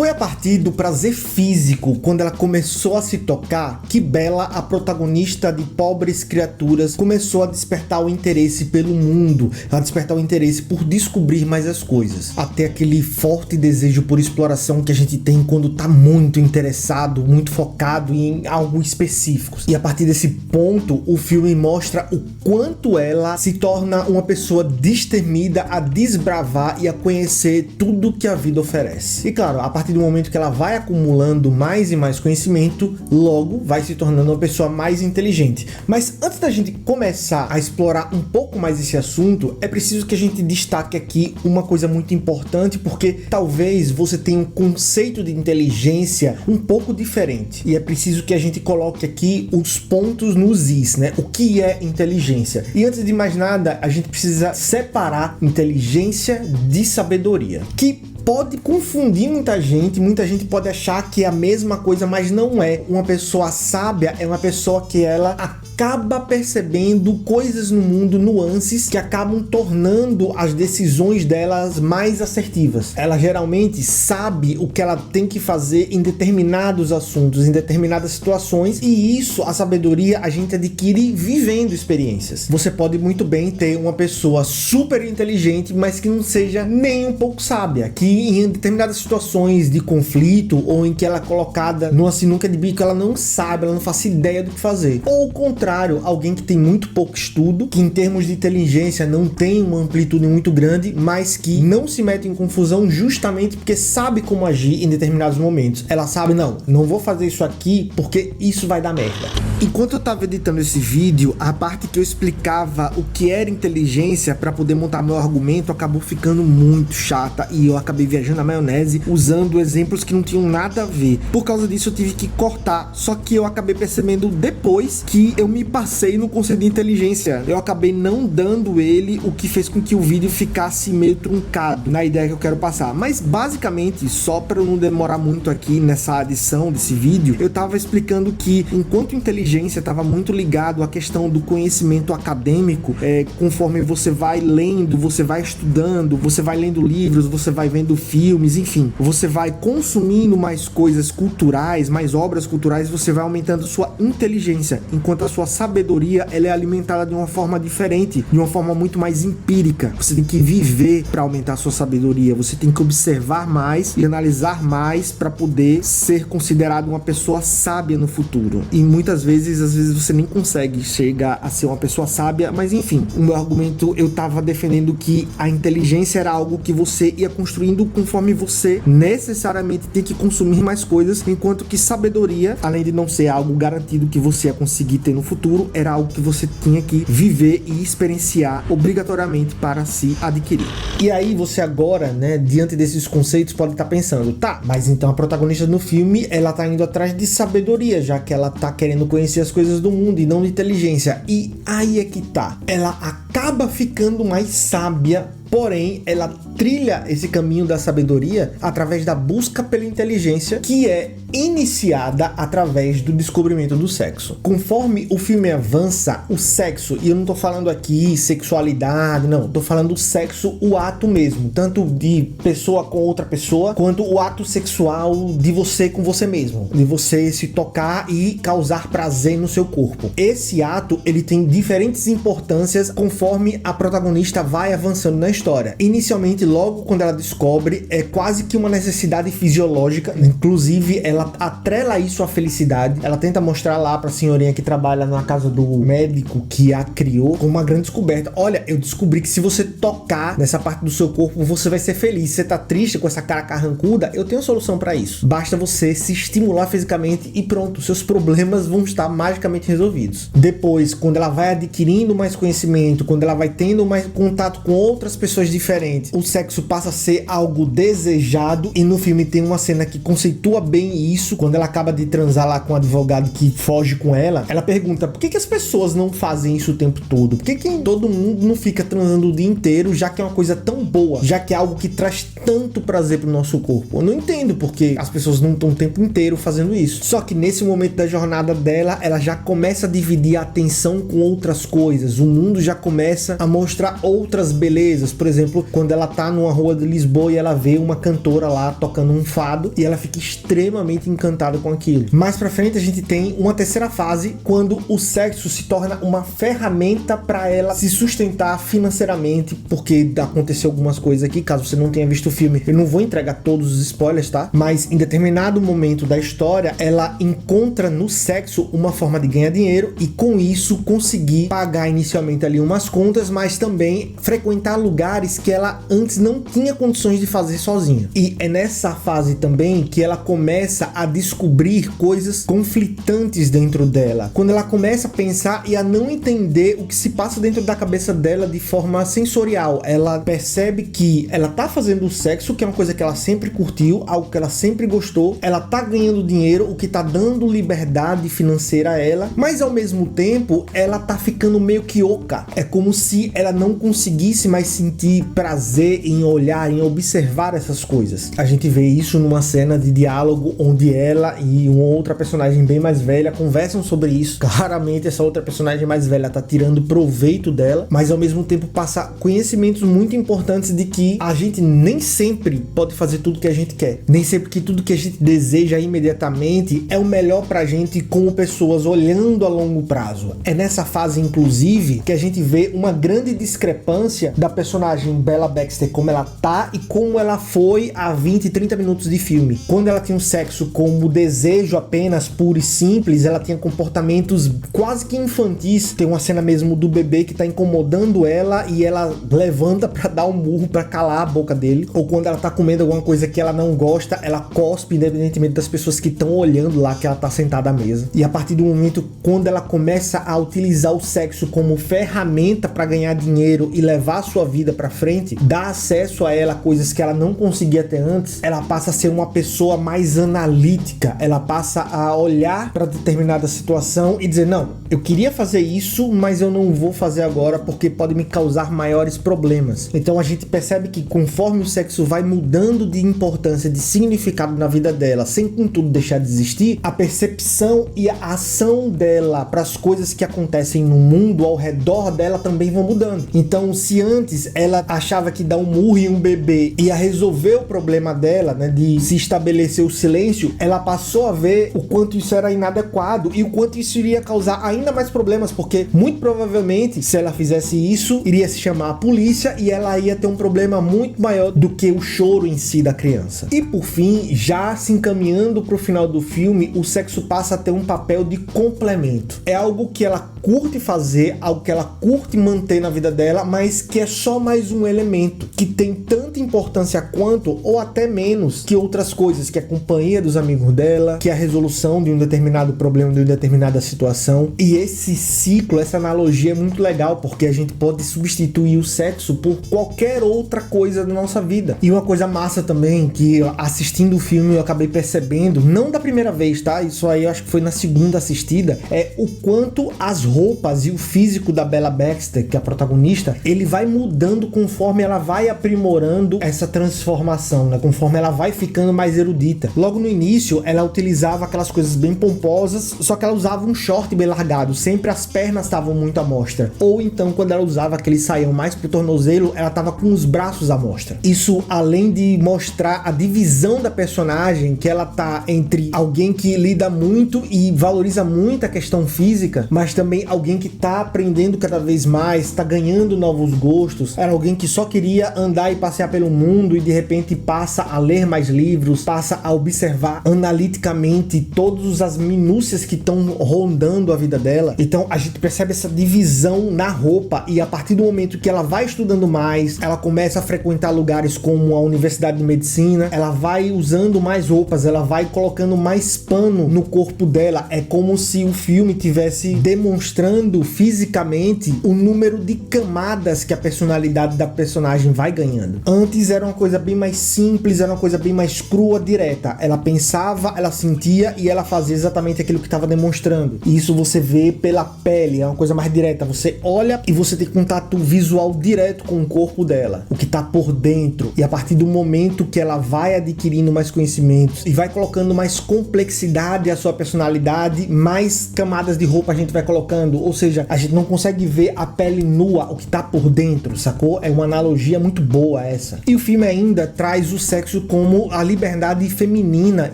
Foi a partir do prazer físico, quando ela começou a se tocar, que Bella, a protagonista de Pobres Criaturas, começou a despertar o interesse pelo mundo, a despertar o interesse por descobrir mais as coisas. Até aquele forte desejo por exploração que a gente tem quando tá muito interessado, muito focado em algo específico. E a partir desse ponto, o filme mostra o quanto ela se torna uma pessoa destemida a desbravar e a conhecer tudo que a vida oferece. E claro, a partir do momento que ela vai acumulando mais e mais conhecimento, logo vai se tornando uma pessoa mais inteligente. Mas antes da gente começar a explorar um pouco mais esse assunto, é preciso que a gente destaque aqui uma coisa muito importante, porque talvez você tenha um conceito de inteligência um pouco diferente. E é preciso que a gente coloque aqui os pontos nos is, né? O que é inteligência? E antes de mais nada, a gente precisa separar inteligência de sabedoria, que pode confundir muita gente pode achar que é a mesma coisa, mas não é. Uma pessoa sábia é uma pessoa que ela acaba percebendo coisas no mundo, nuances que acabam tornando as decisões delas mais assertivas. Ela geralmente sabe o que ela tem que fazer em determinados assuntos, em determinadas situações, e isso, a sabedoria, a gente adquire vivendo experiências. Você pode muito bem ter uma pessoa super inteligente, mas que não seja nem um pouco sábia, que em determinadas situações de conflito ou em que ela é colocada numa sinuca de bico, ela não sabe, ela não faz ideia do que fazer. Ou o contrário, alguém que tem muito pouco estudo, que em termos de inteligência não tem uma amplitude muito grande, mas que não se mete em confusão justamente porque sabe como agir em determinados momentos. Ela sabe, não vou fazer isso aqui porque isso vai dar merda. Enquanto eu tava editando esse vídeo, a parte que eu explicava o que era inteligência para poder montar meu argumento acabou ficando muito chata e eu acabei viajando na maionese usando exemplos que não tinham nada a ver. Por causa disso eu tive que cortar, só que eu acabei percebendo depois que eu me passei no conceito de inteligência. Eu acabei não dando ele, o que fez com que o vídeo ficasse meio truncado na ideia que eu quero passar. Mas basicamente, só para eu não demorar muito aqui nessa adição desse vídeo, eu tava explicando que enquanto inteligência estava muito ligado à questão do conhecimento acadêmico, conforme você vai lendo, você vai estudando, você vai lendo livros, você vai vendo filmes, enfim, você vai consumindo mais coisas culturais, mais obras culturais, você vai aumentando sua inteligência, enquanto a sua sabedoria ela é alimentada de uma forma diferente, de uma forma muito mais empírica. Você tem que viver para aumentar a sua sabedoria, você tem que observar mais e analisar mais para poder ser considerado uma pessoa sábia no futuro. E muitas vezes, às vezes você nem consegue chegar a ser uma pessoa sábia, mas enfim, o meu argumento, eu tava defendendo que a inteligência era algo que você ia construindo conforme você necessariamente tem que consumir mais coisas, enquanto que sabedoria, além de não ser algo garantido que você ia conseguir ter no futuro, era algo que você tinha que viver e experienciar obrigatoriamente para se adquirir. E aí você agora, né, diante desses conceitos pode estar pensando, tá, mas então a protagonista no filme, ela tá indo atrás de sabedoria, já que ela tá querendo conhecer as coisas do mundo e não de inteligência. E aí é que tá, ela acaba ficando mais sábia, porém ela trilha esse caminho da sabedoria através da busca pela inteligência, que é iniciada através do descobrimento do sexo. Conforme o filme avança, o sexo, e eu não tô falando aqui sexualidade, não, tô falando sexo, o ato mesmo, tanto de pessoa com outra pessoa, quanto o ato sexual de você com você mesmo, de você se tocar e causar prazer no seu corpo. Esse ato, ele tem diferentes importâncias conforme a protagonista vai avançando na história. Inicialmente, logo quando ela descobre, é quase que uma necessidade fisiológica, inclusive ela atrela isso à felicidade. Ela tenta mostrar lá pra senhorinha que trabalha na casa do médico que a criou como uma grande descoberta. Olha, eu descobri que se você tocar nessa parte do seu corpo, você vai ser feliz. Você tá triste com essa cara carrancuda? Eu tenho solução pra isso. Basta você se estimular fisicamente e pronto, seus problemas vão estar magicamente resolvidos. Depois, quando ela vai adquirindo mais conhecimento, quando ela vai tendo mais contato com outras pessoas diferentes, o sexo passa a ser algo desejado, e no filme tem uma cena que conceitua bem isso, quando ela acaba de transar lá com o advogado que foge com ela. Ela pergunta, por que as pessoas não fazem isso o tempo todo? Por que todo mundo não fica transando o dia inteiro, já que é uma coisa tão boa, já que é algo que traz tanto prazer pro nosso corpo? Eu não entendo porque as pessoas não estão o tempo inteiro fazendo isso. Só que nesse momento da jornada dela, ela já começa a dividir a atenção com outras coisas, o mundo já começa a mostrar outras belezas. por exemplo, quando ela tá numa rua de Lisboa e ela vê uma cantora lá tocando um fado e ela fica extremamente encantada com aquilo. Mais pra frente a gente tem uma terceira fase, quando o sexo se torna uma ferramenta para ela se sustentar financeiramente, porque aconteceu algumas coisas aqui, caso você não tenha visto o filme, eu não vou entregar todos os spoilers, tá? Mas em determinado momento da história, ela encontra no sexo uma forma de ganhar dinheiro e com isso conseguir pagar inicialmente ali umas contas, mas também frequentar lugares que ela antes não tinha condições de fazer sozinha. E é nessa fase também que ela começa a descobrir coisas conflitantes dentro dela. Quando ela começa a pensar e a não entender o que se passa dentro da cabeça dela de forma sensorial, ela percebe que ela tá fazendo o sexo, que é uma coisa que ela sempre curtiu, algo que ela sempre gostou, ela tá ganhando dinheiro, o que tá dando liberdade financeira a ela, mas ao mesmo tempo ela tá ficando meio que oca. É como se ela não conseguisse mais sentir prazer em olhar, em observar essas coisas. A gente vê isso numa cena de diálogo onde ela e uma outra personagem bem mais velha conversam sobre isso. Claramente essa outra personagem mais velha tá tirando proveito dela, mas ao mesmo tempo passa conhecimentos muito importantes de que a gente nem sempre pode fazer tudo que a gente quer. Nem sempre que tudo que a gente deseja imediatamente é o melhor pra gente como pessoas olhando a longo prazo. É nessa fase, inclusive, que a gente vê uma grande discrepância da personagem Bella Baxter, como ela tá e como ela foi há 20, 30 minutos de filme. Quando ela tinha um sexo como desejo apenas puro e simples, ela tinha comportamentos quase que infantis. Tem uma cena mesmo do bebê que tá incomodando ela e ela levanta pra dar um murro pra calar a boca dele. Ou quando ela tá comendo alguma coisa que ela não gosta, ela cospe independentemente das pessoas que estão olhando lá que ela tá sentada à mesa. E a partir do momento quando ela começa a utilizar o sexo como ferramenta para ganhar dinheiro e levar a sua vida para frente, dá acesso a ela coisas que ela não conseguia ter antes, ela passa a ser uma pessoa mais analítica, ela passa a olhar para determinada situação e dizer, não, eu queria fazer isso, mas eu não vou fazer agora porque pode me causar maiores problemas. Então a gente percebe que conforme o sexo vai mudando de importância, de significado na vida dela, sem contudo deixar de existir, a percepção e a ação dela para as coisas que acontecem no mundo ao redor dela também vão mudando. Então, se antes ela achava que dar um murro em um bebê ia resolver o problema dela, né, de se estabelecer o silêncio, ela passou a ver o quanto isso era inadequado e o quanto isso iria causar ainda mais problemas, porque muito provavelmente, se ela fizesse isso, iria se chamar a polícia e ela ia ter um problema muito maior do que o choro em si da criança. E por fim, já se encaminhando pro final do filme, o sexo passa a ter um papel de complemento. É algo que ela curte fazer, algo que ela curte manter na vida dela, mas que é só mais um elemento que tem tanta importância quanto, ou até menos, que outras coisas, que é a companhia dos amigos dela, que é a resolução de um determinado problema, de uma determinada situação. E esse ciclo, essa analogia é muito legal, porque a gente pode substituir o sexo por qualquer outra coisa da nossa vida. E uma coisa massa também, que assistindo o filme eu acabei percebendo, não da primeira vez, tá? Isso aí eu acho que foi na segunda assistida, é o quanto as roupas e o físico da Bella Baxter, que é a protagonista, ele vai mudando conforme ela vai aprimorando essa transformação, né? Conforme ela vai ficando mais erudita. Logo no início, ela utilizava aquelas coisas bem pomposas, só que ela usava um short bem largado, sempre as pernas estavam muito à mostra. Ou então, quando ela usava aquele saião mais pro tornozelo, ela tava com os braços à mostra. Isso, além de mostrar a divisão da personagem, que ela tá entre alguém que lida muito e valoriza muito a questão física, mas também alguém que tá aprendendo cada vez mais, tá ganhando novos gostos. Era alguém que só queria andar e passear pelo mundo e de repente passa a ler mais livros, passa a observar analiticamente todas as minúcias que estão rondando a vida dela. Então a gente percebe essa divisão na roupa e a partir do momento que ela vai estudando mais, ela começa a frequentar lugares como a Universidade de Medicina, ela vai usando mais roupas, ela vai colocando mais pano no corpo dela. É como se o filme tivesse demonstrando fisicamente o número de camadas que a personalidade da personagem vai ganhando. Antes era uma coisa bem mais simples, era uma coisa bem mais crua, direta. Ela pensava, ela sentia e ela fazia exatamente aquilo que estava demonstrando. E isso você vê pela pele, é uma coisa mais direta. Você olha e você tem contato visual direto com o corpo dela, o que está por dentro. E a partir do momento que ela vai adquirindo mais conhecimentos e vai colocando mais complexidade à sua personalidade, mais camadas de roupa a gente vai colocando. Ou seja, a gente não consegue ver a pele nua, o que tá por dentro, sacou? sacou? É uma analogia muito boa essa. E o filme ainda traz o sexo como a liberdade feminina,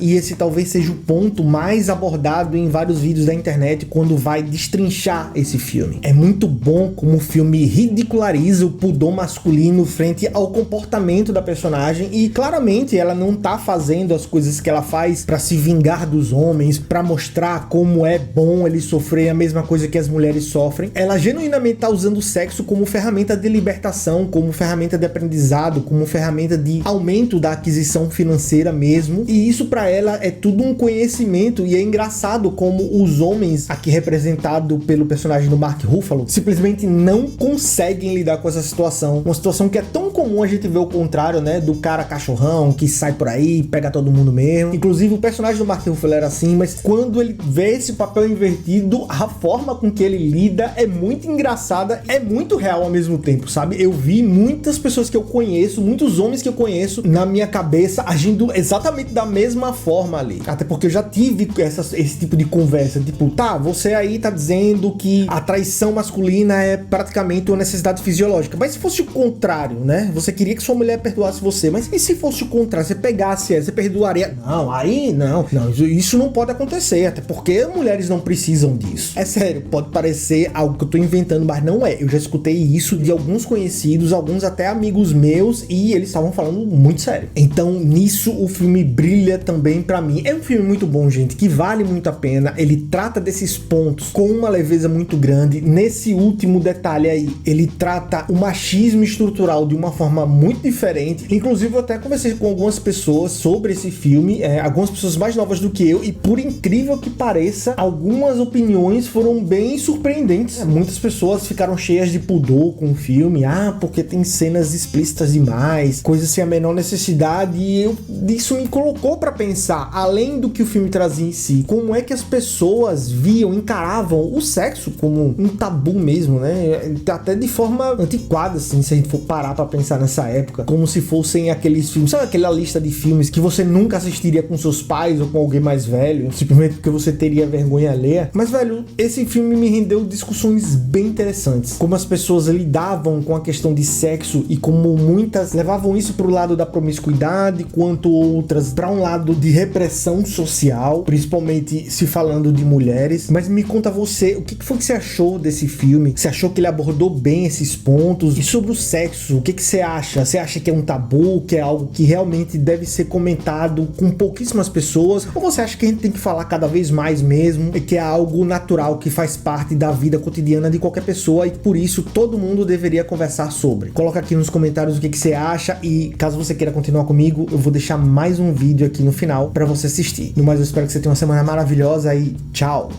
e esse talvez seja o ponto mais abordado em vários vídeos da internet quando vai destrinchar esse filme. É muito bom como o filme ridiculariza o pudor masculino frente ao comportamento da personagem, e claramente ela não tá fazendo as coisas que ela faz pra se vingar dos homens, pra mostrar como é bom ele sofrer a mesma coisa que as mulheres sofrem. Ela genuinamente tá usando o sexo como ferramenta de libertação, como ferramenta de aprendizado, como ferramenta de aumento da aquisição financeira mesmo, e isso pra ela é tudo um conhecimento. E é engraçado como os homens, aqui representado pelo personagem do Mark Ruffalo, simplesmente não conseguem lidar com essa situação, uma situação que é tão comum a gente ver o contrário, né, do cara cachorrão que sai por aí, pega todo mundo mesmo. Inclusive o personagem do Mark Ruffalo era assim, mas quando ele vê esse papel invertido, a forma com que ele lida é muito engraçada, é muito real ao mesmo tempo, sabe? Eu vi muitas pessoas que eu conheço, muitos homens que eu conheço na minha cabeça agindo exatamente da mesma forma ali. Até porque eu já tive esse tipo de conversa, tipo, tá, você aí tá dizendo que a traição masculina é praticamente uma necessidade fisiológica, mas se fosse o contrário, né? Você queria que sua mulher perdoasse você, mas e se fosse o contrário? Você pegasse ela, você perdoaria? Não, aí não, isso não pode acontecer, até porque mulheres não precisam disso. É sério, pode parecer algo que eu tô inventando, mas não é. Eu já escutei isso de alguns conhecidos, alguns até amigos meus, e eles estavam falando muito sério. Então, nisso o filme brilha também pra mim. É um filme muito bom, gente, que vale muito a pena. Ele trata desses pontos com uma leveza muito grande. Nesse último detalhe aí, ele trata o machismo estrutural de uma forma muito diferente. Inclusive, eu até conversei com algumas pessoas sobre esse filme, algumas pessoas mais novas do que eu, e por incrível que pareça, algumas opiniões foram bem surpreendentes. Muitas pessoas ficaram cheias de pudor com o filme, porque tem cenas explícitas demais, coisas sem a menor necessidade, e isso me colocou pra pensar, além do que o filme trazia em si, como é que as pessoas encaravam o sexo como um tabu mesmo, né? Até de forma antiquada, assim, se a gente for parar pra pensar nessa época, como se fossem aqueles filmes, sabe aquela lista de filmes que você nunca assistiria com seus pais ou com alguém mais velho, simplesmente porque você teria vergonha alheia. Mas, velho, esse filme me rendeu discussões bem interessantes, como as pessoas lidavam com a questão de sexo e como muitas levavam isso pro lado da promiscuidade, quanto outras para um lado de repressão social, principalmente se falando de mulheres. Mas me conta você, o que foi que você achou desse filme? Você achou que ele abordou bem esses pontos? E sobre o sexo, o que você acha? Você acha que é um tabu, que é algo que realmente deve ser comentado com pouquíssimas pessoas? Ou você acha que a gente tem que falar cada vez mais mesmo, e que é algo natural, que faz parte da vida cotidiana de qualquer pessoa e por isso todo mundo deveria conversar sobre? Coloca aqui nos comentários o que você acha, e caso você queira continuar comigo, eu vou deixar mais um vídeo aqui no final para você assistir. No mais, eu espero que você tenha uma semana maravilhosa e tchau!